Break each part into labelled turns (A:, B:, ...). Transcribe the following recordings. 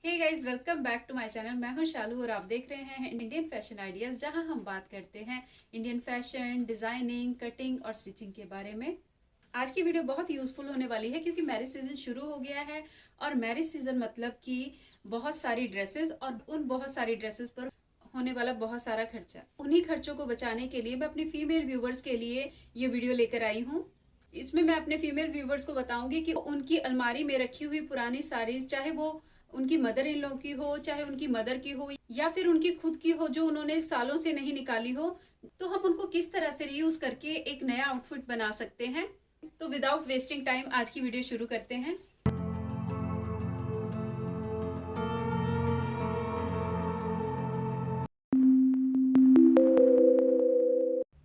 A: Hey guys, welcome back to my channel. मैं हूं शालू और आप देख रहे हैं इंडियन फैशन आइडियाज, जहां हम बात करते हैं इंडियन फैशन, डिजाइनिंग, कटिंग और स्टिचिंग के बारे में। आज की वीडियो बहुत यूजफुल होने वाली है क्योंकि मैरिज सीजन शुरू हो गया है और मैरिज सीजन मतलब कि बहुत सारी ड्रेसेस और उन बहुत सारी ड्रेसेस पर होने वाला बहुत सारा खर्चा। उन्हीं खर्चों को बचाने के लिए मैं अपनी फीमेल व्यूवर्स के लिए ये वीडियो लेकर आई हूँ। इसमें मैं अपने फीमेल व्यूवर्स को बताऊंगी कि उनकी अलमारी में रखी हुई पुरानी साड़ीज, चाहे वो उनकी मदर इन लॉ की हो, चाहे उनकी मदर की हो या फिर उनकी खुद की हो जो उन्होंने सालों से नहीं निकाली हो, तो हम उनको किस तरह से रीयूज करके एक नया आउटफिट बना सकते हैं। तो विदाउट वेस्टिंग टाइम आज की वीडियो शुरू करते हैं।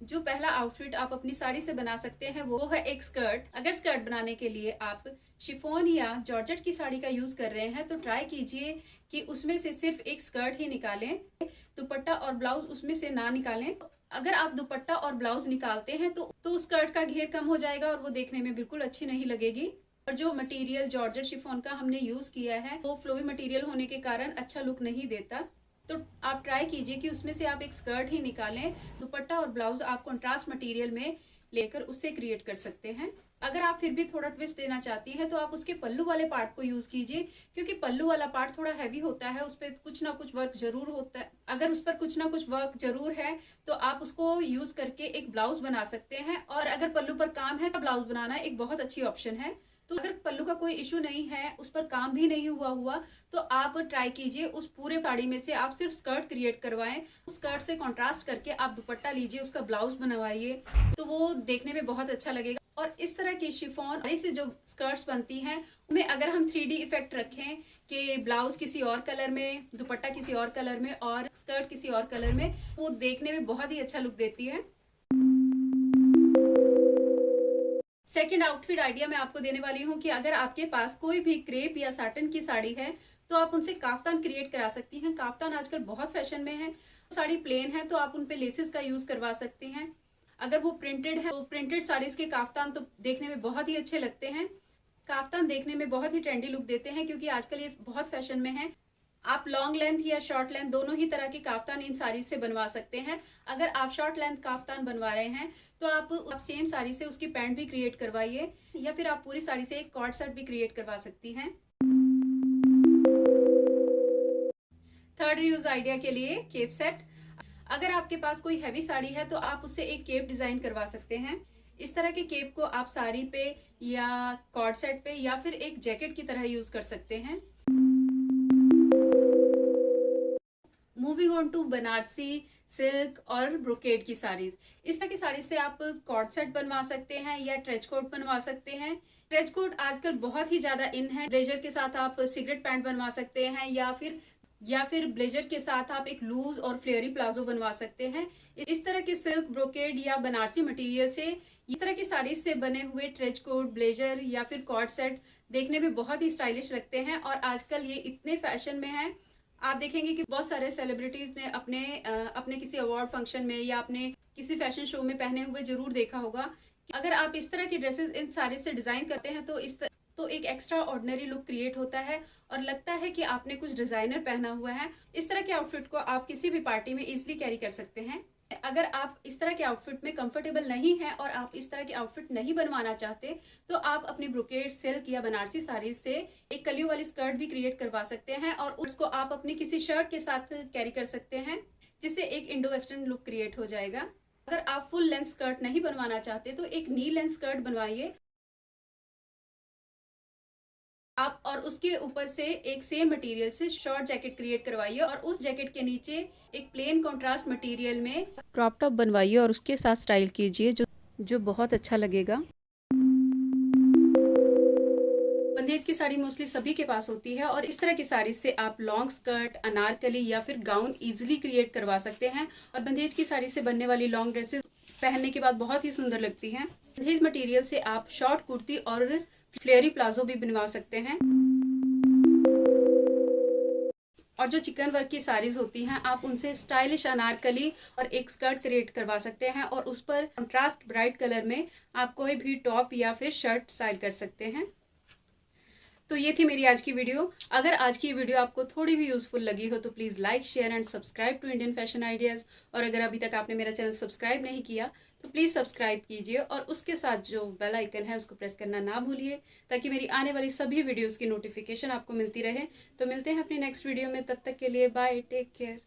A: जो पहला आउटफिट आप अपनी साड़ी से बना सकते हैं वो है एक स्कर्ट। अगर स्कर्ट बनाने के लिए आप शिफॉन या जॉर्जेट की साड़ी का यूज कर रहे हैं तो ट्राई कीजिए कि उसमें से सिर्फ एक स्कर्ट ही निकालें, दुपट्टा और ब्लाउज उसमें से ना निकालें। अगर आप दुपट्टा और ब्लाउज निकालते हैं तो स्कर्ट का घेर कम हो जाएगा और वो देखने में बिल्कुल अच्छी नहीं लगेगी। और जो मटेरियल जॉर्जेट शिफॉन का हमने यूज किया है वो फ्लोई मटेरियल होने के कारण अच्छा लुक नहीं देता। तो आप ट्राई कीजिए कि उसमें से आप एक स्कर्ट ही निकालें। दुपट्टा और ब्लाउज आप कंट्रास्ट मटेरियल में लेकर उससे क्रिएट कर सकते हैं। अगर आप फिर भी थोड़ा ट्विस्ट देना चाहती हैं तो आप उसके पल्लू वाले पार्ट को यूज कीजिए, क्योंकि पल्लू वाला पार्ट थोड़ा हैवी होता है, उस पर कुछ ना कुछ वर्क जरूर होता है। अगर उस पर कुछ ना कुछ वर्क जरूर है तो आप उसको यूज करके एक ब्लाउज बना सकते हैं। और अगर पल्लू पर काम है तो ब्लाउज बनाना एक बहुत अच्छी ऑप्शन है। तो अगर पल्लू का कोई इशू नहीं है, उस पर काम भी नहीं हुआ तो आप ट्राई कीजिए उस पूरे साड़ी में से आप सिर्फ स्कर्ट क्रिएट करवाएं। स्कर्ट से कॉन्ट्रास्ट करके आप दुपट्टा लीजिए, उसका ब्लाउज बनवाइए, तो वो देखने में बहुत अच्छा लगेगा। और इस तरह की शिफॉन से जो स्कर्ट्स बनती हैं उनमें अगर हम 3D इफेक्ट रखें कि ब्लाउज किसी और कलर में, दुपट्टा किसी और कलर में और स्कर्ट किसी और कलर में, वो देखने में बहुत ही अच्छा लुक देती है। सेकेंड आउटफिट आइडिया मैं आपको देने वाली हूँ कि अगर आपके पास कोई भी क्रेप या साटन की साड़ी है तो आप उनसे काफ्तान क्रिएट करा सकती हैं। काफ्तान आजकल बहुत फैशन में है। साड़ी प्लेन है तो आप उनपे लेसेस का यूज करवा सकती हैं। अगर वो प्रिंटेड है तो प्रिंटेड साड़ीज के काफ्तान तो देखने में बहुत ही अच्छे लगते हैं। काफ्तान देखने में बहुत ही ट्रेंडी लुक देते हैं क्योंकि आजकल ये बहुत फैशन में है। आप लॉन्ग लेंथ या शॉर्ट लेंथ दोनों ही तरह के काफ्तान इन साड़ी से बनवा सकते हैं। अगर आप शॉर्ट लेंथ काफ्तान बनवा रहे हैं तो आप सेम साड़ी से उसकी पैंट भी क्रिएट करवाइए, या फिर आप पूरी साड़ी से एक कॉर्ड सेट भी क्रिएट करवा सकती हैं। थर्ड यूज आइडिया के लिए केप सेट। अगर आपके पास कोई हैवी साड़ी है तो आप उससे एक केप डिजाइन करवा सकते हैं। इस तरह के केप को आप साड़ी पे या कॉर्ड सेट पे या फिर एक जैकेट की तरह यूज कर सकते हैं। Moving on to Banarasi, silk और ब्रोकेड की साड़ीज। इस तरह की साड़ी से आप कॉर्ड सेट बनवा सकते हैं या ट्रेच कोट बनवा सकते हैं। ट्रेच कोट आजकल बहुत ही ज्यादा इन है। ब्लेजर के साथ आप सिगरेट पैंट बनवा सकते हैं या फिर ब्लेजर के साथ आप एक लूज और फ्लेयरी प्लाजो बनवा सकते हैं। इस तरह के सिल्क, ब्रोकेड या बनारसी मटेरियल से इस तरह की साड़ी से बने हुए ट्रेच कोट, ब्लेजर या फिर कॉर्ड सेट देखने में बहुत ही स्टाइलिश लगते हैं और आजकल ये इतने फैशन में है। आप देखेंगे कि बहुत सारे सेलिब्रिटीज ने अपने किसी अवार्ड फंक्शन में या अपने किसी फैशन शो में पहने हुए जरूर देखा होगा। अगर आप इस तरह की ड्रेसेस इन साड़ी से डिजाइन करते हैं तो एक एक्स्ट्रा ऑर्डिनरी लुक क्रिएट होता है और लगता है कि आपने कुछ डिजाइनर पहना हुआ है। इस तरह के आउटफिट को आप किसी भी पार्टी में इजिली कैरी कर सकते हैं। अगर आप इस तरह के आउटफिट में कंफर्टेबल नहीं है और आप इस तरह के आउटफिट नहीं बनवाना चाहते तो आप अपनी ब्रोकेड, सिल्क या बनारसी साड़ी से एक कलियों वाली स्कर्ट भी क्रिएट करवा सकते हैं और उसको आप अपनी किसी शर्ट के साथ कैरी कर सकते हैं, जिससे एक इंडो वेस्टर्न लुक क्रिएट हो जाएगा। अगर आप फुल लेंथ स्कर्ट नहीं बनवाना चाहते तो एक नी लेंथ स्कर्ट बनवाइए आप, और उसके ऊपर से एक सेम मटेरियल से शॉर्ट जैकेट क्रिएट करवाइए और उस जैकेट के नीचे एक प्लेन कॉन्ट्रास्ट मटेरियल में क्रॉप टॉप बनवाइए और उसके साथ स्टाइल कीजिए जो बहुत अच्छा लगेगा। बंदेज की साड़ी मोस्टली सभी के पास होती है और इस तरह की साड़ी से आप लॉन्ग स्कर्ट, अनारकली या फिर गाउन इजीली क्रिएट करवा सकते हैं। और बंदेज की साड़ी से बनने वाली लॉन्ग ड्रेसेस पहनने के बाद बहुत ही सुंदर लगती हैं। बंदेज मटेरियल से आप शॉर्ट कुर्ती और फ्लेयरी प्लाजो भी बनवा सकते हैं। और जो चिकन वर्क की साड़ीज होती हैं आप उनसे स्टाइलिश अनारकली और एक स्कर्ट क्रिएट करवा सकते हैं और उस पर कंट्रास्ट ब्राइट कलर में आप कोई भी टॉप या फिर शर्ट स्टाइल कर सकते हैं। तो ये थी मेरी आज की वीडियो। अगर आज की वीडियो आपको थोड़ी भी यूजफुल लगी हो तो please like, share and subscribe to Indian fashion ideas. और अगर अभी तक आपने मेरा चैनल सब्सक्राइब नहीं किया तो प्लीज़ सब्सक्राइब कीजिए और उसके साथ जो बेल आइकन है उसको प्रेस करना ना भूलिए, ताकि मेरी आने वाली सभी वीडियोज़ की नोटिफिकेशन आपको मिलती रहे। तो मिलते हैं अपनी नेक्स्ट वीडियो में, तब तक के लिए बाय, टेक केयर।